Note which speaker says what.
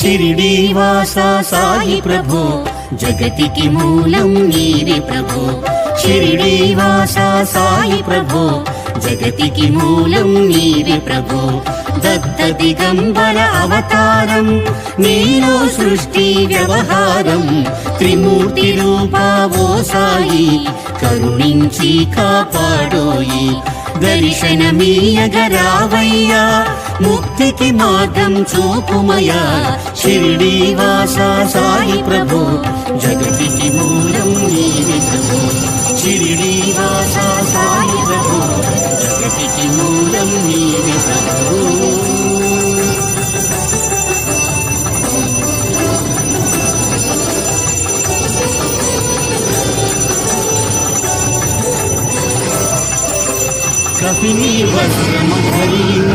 Speaker 1: షిరిడీవాస సాయి ప్రభో జగతికి మూలం నీవే ప్రభో షిరిడీవాస సాయి ప్రభో జగతికి మూలం నీవే ప్రభో దత్త దిగంబర అవతారం నీలో సృష్టి వ్యవహారం త్రిమూర్తి రూపావో సాయి కరుణించి కాపాడోయి దర్శనమీయగరావయ్యా ముక్తికి మార్గం చూపుమయా షిరిడీవాస సాయి ప్రభో జగతికి మూలం నీవే ప్రభో షిరిడీవాస సాయి ప్రభో జగతికి మూలం నీవే